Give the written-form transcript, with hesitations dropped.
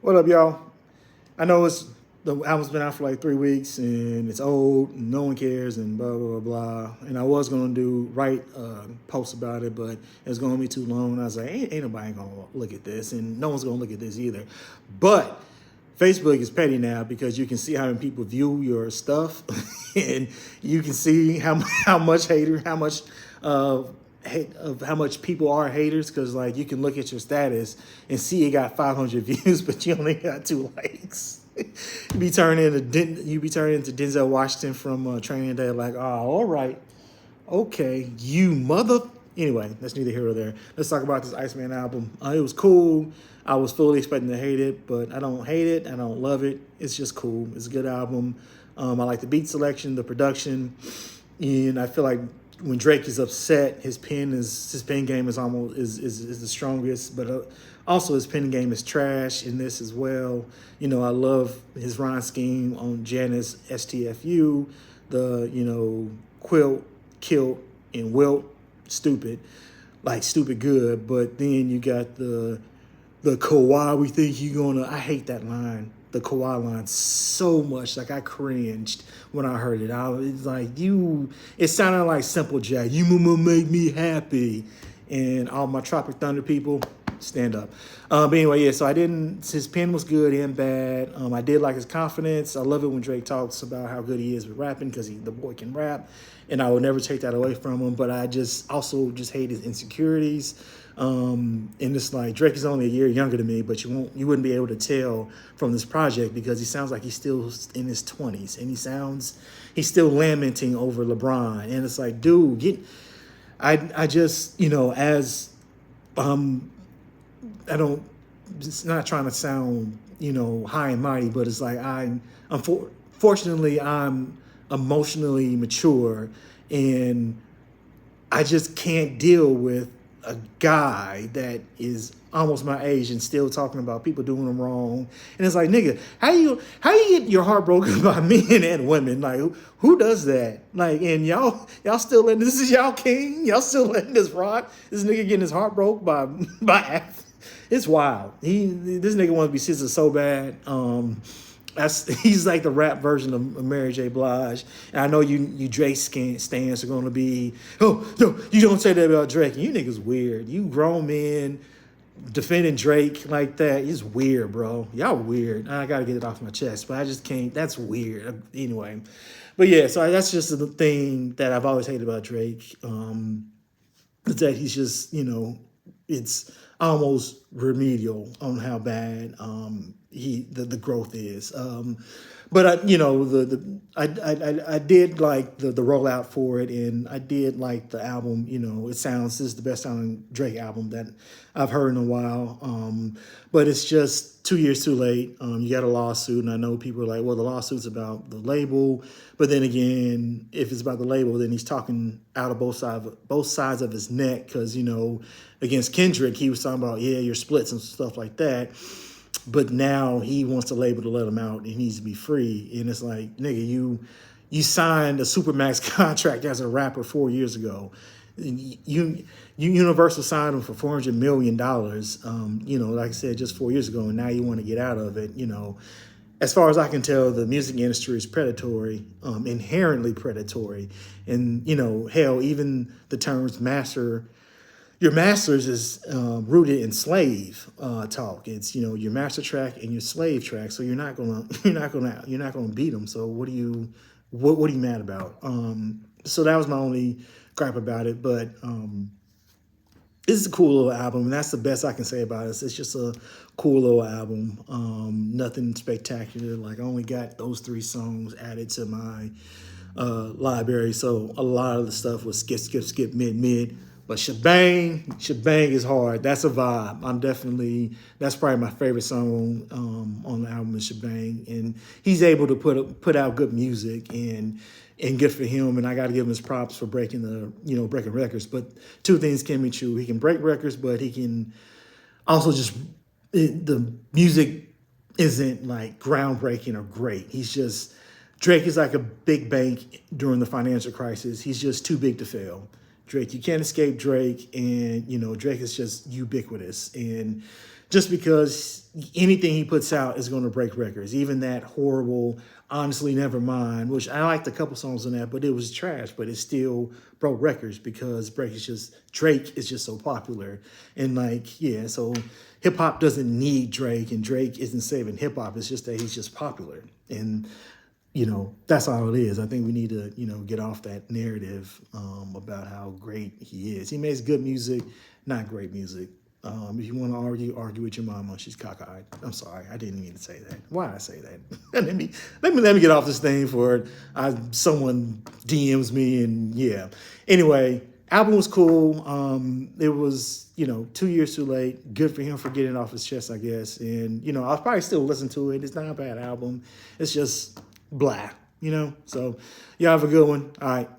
What up, y'all? I know the album's been out for like 3 weeks and it's old and no one cares and blah blah blah blah. And I was gonna write a post about it, but it's gonna be too long. And I was like, ain't nobody gonna look at this, and no one's gonna look at this either. But Facebook is petty now because you can see how many people view your stuff, and you can see how much uh, how much people are haters, because like you can look at your status and see it got 500 views, but you only got 2 likes. You be turning into Denzel Washington from Training Day, like, oh, all right, okay, you mother. Anyway, that's neither here nor there. Let's talk about this Iceman album. It was cool. I was fully expecting to hate it, but I don't hate it. I don't love it. It's just cool. It's a good album. I like the beat selection, the production, and I feel like when Drake is upset, his pen game is almost is the strongest. But also his pen game is trash in this as well. You know, I love his rhyme scheme on Janice STFU, the quilt, kilt, and wilt, stupid, like stupid good. But then you got the Kawhi, we think you gonna. I hate that line. The Kawhi line so much. Like I cringed when I heard it. It's like it sounded like Simple Jack. You gonna make me happy. And all my Tropic Thunder people, stand up. But anyway, yeah, so his pen was good and bad. I did like his confidence. I love it when Drake talks about how good he is with rapping, because the boy can rap. And I would never take that away from him. But I also hate his insecurities. And it's like Drake is only a year younger than me, but you wouldn't be able to tell from this project because he sounds like he's still in his 20s, and he's still lamenting over LeBron. And it's like, dude, I just, as I don't, it's not trying to sound, high and mighty, but it's like fortunately I'm emotionally mature, and I just can't deal with a guy that is almost my age and still talking about people doing them wrong. And it's like, nigga, how you get your heart broken by men and women? Like, who does that? Like, and y'all still letting, this is y'all king? Y'all still letting this rock? This nigga getting his heart broke by it's wild. This nigga wants to be SZA so bad. He's like the rap version of Mary J. Blige. And I know you Drake stands are going to be, oh, no, you don't say that about Drake. You niggas weird. You grown men defending Drake like that is weird, bro. Y'all weird. I got to get it off my chest, but I just can't. That's weird. Anyway. But yeah, so that's just the thing that I've always hated about Drake. Is that he's just, it's almost remedial on how bad the growth is. But I did like the rollout for it, and I did like the album. This is the best sounding Drake album that I've heard in a while. But it's just 2 years too late. You got a lawsuit, and I know people are like, well, the lawsuit's about the label. But then again, if it's about the label, then he's talking out of both sides of his neck, because against Kendrick, he was talking about your splits and stuff like that. But now he wants the label to let him out, and he needs to be free. And it's like, nigga, you signed a Supermax contract as a rapper 4 years ago. Universal signed him for $400 million, like I said, just 4 years ago, and now you want to get out of it. As far as I can tell, the music industry is predatory, inherently predatory. And, hell, even the terms your masters is rooted in slave talk. It's your master track and your slave track. So you're not gonna beat them. So what are you mad about? So that was my only gripe about it. But this is a cool little album, and that's the best I can say about it. It's just a cool little album. Nothing spectacular. Like, I only got those 3 songs added to my library, so a lot of the stuff was skip, mid. But Shebang is hard. That's a vibe. That's probably my favorite song on the album is Shebang. And he's able to put out good music, and good for him. And I got to give him his props for breaking records. But 2 things can be true. He can break records, but he can also the music isn't like groundbreaking or great. Drake is like a big bank during the financial crisis. He's just too big to fail. Drake, you can't escape Drake, and Drake is just ubiquitous. And just because anything he puts out is going to break records. Even that horrible Honestly Nevermind, which I liked a couple songs on that, but it was trash, but it still broke records because Drake is just so popular. And like, yeah, so hip hop doesn't need Drake, and Drake isn't saving hip hop. It's just that he's just popular. And that's all it is. I think we need to, get off that narrative about how great he is. He makes good music, not great music. If you want to argue with your mama. She's cockeyed. I'm sorry, I didn't mean to say that. Why did I say that? let me get off this thing for someone DMs me, and yeah. Anyway, album was cool. It was 2 years too late. Good for him for getting it off his chest, I guess. And I'll probably still listen to it. It's not a bad album. It's just blah. So y'all have a good one. All right.